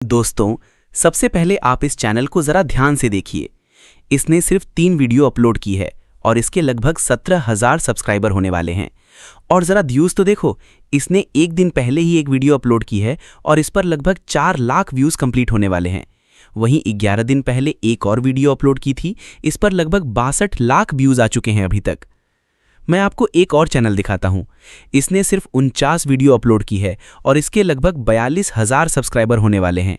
दोस्तों, सबसे पहले आप इस चैनल को ज़रा ध्यान से देखिए। इसने सिर्फ 3 वीडियो अपलोड की है और इसके लगभग 17,000 सब्सक्राइबर होने वाले हैं। और ज़रा व्यूज़ तो देखो, इसने एक दिन पहले ही एक वीडियो अपलोड की है और इस पर लगभग 4 लाख व्यूज़ कंप्लीट होने वाले हैं। वहीं 11 दिन पहले एक और वीडियो अपलोड की थी, इस पर लगभग 62 लाख व्यूज़ आ चुके हैं अभी तक। मैं आपको एक और चैनल दिखाता हूं। इसने सिर्फ 49 वीडियो अपलोड की है और इसके लगभग 42,000 सब्सक्राइबर होने वाले हैं।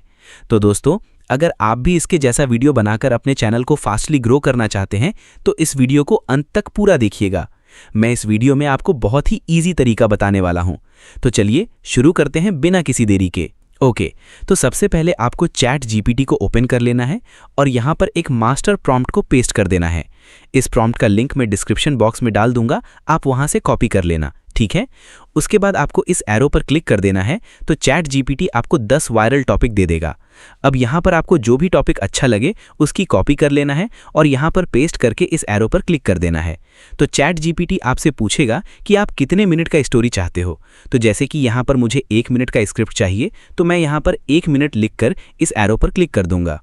तो दोस्तों, अगर आप भी इसके जैसा वीडियो बनाकर अपने चैनल को फास्टली ग्रो करना चाहते हैं तो इस वीडियो को अंत तक पूरा देखिएगा। मैं इस वीडियो में आपको बहुत ही ईजी तरीका बताने वाला हूं। तो चलिए शुरू करते हैं बिना किसी देरी के। ओके, तो सबसे पहले आपको चैट जीपीटी को ओपन कर लेना है और यहाँ पर एक मास्टर प्रॉम्प्ट को पेस्ट कर देना है। इस प्रॉम्प्ट का लिंक मैं डिस्क्रिप्शन बॉक्स में डाल दूंगा, आप वहाँ से कॉपी कर लेना, ठीक है। उसके बाद आपको इस एरो पर क्लिक कर देना है तो चैट जीपीटी आपको 10 वायरल टॉपिक दे देगा। अब यहाँ पर आपको जो भी टॉपिक अच्छा लगे उसकी कॉपी कर लेना है और यहाँ पर पेस्ट करके इस एरो पर क्लिक कर देना है। तो चैट जीपीटी आपसे पूछेगा कि आप कितने मिनट का स्टोरी चाहते हो। तो जैसे कि यहाँ पर मुझे 1 मिनट का स्क्रिप्ट चाहिए, तो मैं यहाँ पर 1 मिनट लिखकर इस एरो पर क्लिक कर दूंगा।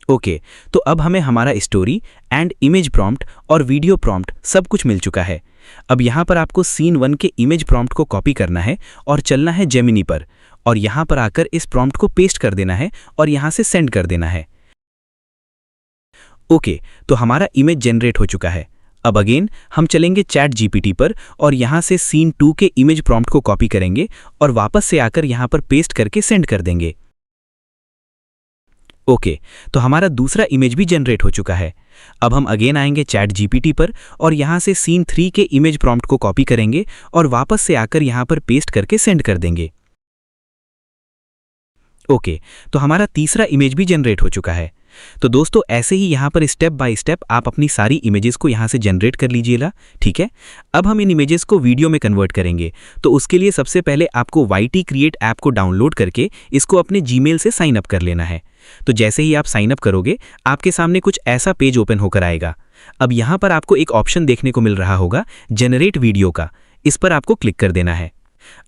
ओके, तो अब हमें हमारा स्टोरी एंड इमेज प्रॉम्प्ट और वीडियो प्रॉम्प्ट सब कुछ मिल चुका है। अब यहाँ पर आपको सीन 1 के इमेज प्रॉम्प्ट को कॉपी करना है और चलना है जेमिनी पर और यहाँ पर आकर इस प्रॉम्प्ट को पेस्ट कर देना है और यहाँ से सेंड कर देना है। ओके, तो हमारा इमेज जनरेट हो चुका है। अब अगेन हम चलेंगे चैट जीपीटी पर और यहाँ से सीन 2 के इमेज प्रॉम्प्ट को कॉपी करेंगे और वापस से आकर यहाँ पर पेस्ट करके सेंड कर देंगे। ओके, तो हमारा दूसरा इमेज भी जनरेट हो चुका है। अब हम अगेन आएंगे चैट जीपीटी पर और यहाँ से सीन 3 के इमेज प्रॉम्प्ट को कॉपी करेंगे और वापस से आकर यहाँ पर पेस्ट करके सेंड कर देंगे। ओके, तो हमारा तीसरा इमेज भी जनरेट हो चुका है। तो दोस्तों, ऐसे ही यहाँ पर स्टेप बाय स्टेप आप अपनी सारी इमेजेस को यहाँ से जनरेट कर लीजिएगा, ठीक है। अब हम इन इमेजेस को वीडियो में कन्वर्ट करेंगे। तो उसके लिए सबसे पहले आपको YT क्रिएट ऐप को डाउनलोड करके इसको अपने जीमेल से साइन अप कर लेना है। तो जैसे ही आप साइन अप करोगे, आपके सामने कुछ ऐसा पेज ओपन होकर आएगा। अब यहाँ पर आपको एक ऑप्शन देखने को मिल रहा होगा जनरेट वीडियो का, इस पर आपको क्लिक कर देना है।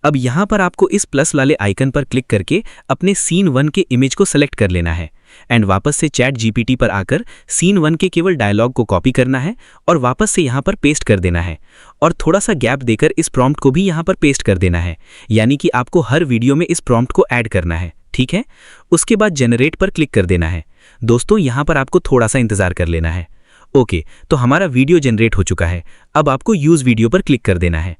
अब यहाँ पर आपको इस प्लस वाले आइकन पर क्लिक करके अपने सीन 1 के इमेज को सेलेक्ट कर लेना है एंड वापस से चैट जीपीटी पर आकर सीन 1 के केवल डायलॉग को कॉपी करना है और वापस से यहाँ पर पेस्ट कर देना है और थोड़ा सा गैप देकर इस प्रॉम्प्ट को भी यहाँ पर पेस्ट कर देना है, यानी कि आपको हर वीडियो में इस प्रॉम्प्ट को ऐड करना है, ठीक है। उसके बाद जनरेट पर क्लिक कर देना है। दोस्तों, यहाँ पर आपको थोड़ा सा इंतजार कर लेना है। ओके, तो हमारा वीडियो जनरेट हो चुका है। अब आपको यूज वीडियो पर क्लिक कर देना है।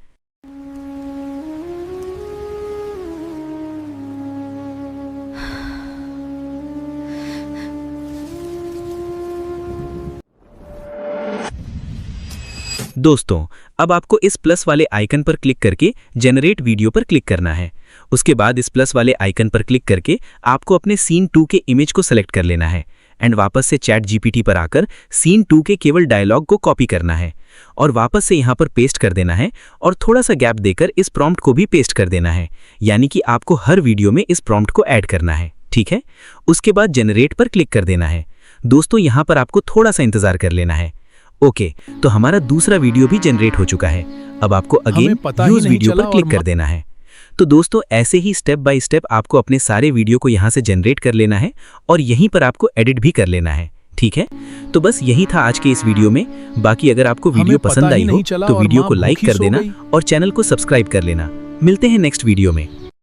दोस्तों, अब आपको इस प्लस वाले आइकन पर क्लिक करके जनरेट वीडियो पर क्लिक करना है। उसके बाद इस प्लस वाले आइकन पर क्लिक करके आपको अपने सीन 2 के इमेज को सेलेक्ट कर लेना है एंड वापस से चैट जीपीटी पर आकर सीन 2 के केवल डायलॉग को कॉपी करना है और वापस से यहाँ पर पेस्ट कर देना है और थोड़ा सा गैप देकर इस प्रॉम्प्ट को भी पेस्ट कर देना है, यानी कि आपको हर वीडियो में इस प्रॉम्प्ट को ऐड करना है, ठीक है। उसके बाद जनरेट पर क्लिक कर देना है। दोस्तों, यहाँ पर आपको थोड़ा सा इंतजार कर लेना है। ओके, तो हमारा दूसरा वीडियो भी जनरेट हो चुका है। अब आपको अगेन यूज वीडियो पर क्लिक कर देना है। तो दोस्तों, ऐसे ही स्टेप बाय स्टेप आपको अपने सारे वीडियो को यहाँ से जनरेट कर लेना है और यहीं पर आपको एडिट भी कर लेना है, ठीक है। तो बस यही था आज के इस वीडियो में। बाकी अगर आपको वीडियो पसंद आई हो तो वीडियो को लाइक कर देना और चैनल को सब्सक्राइब कर लेना। मिलते हैं नेक्स्ट वीडियो में।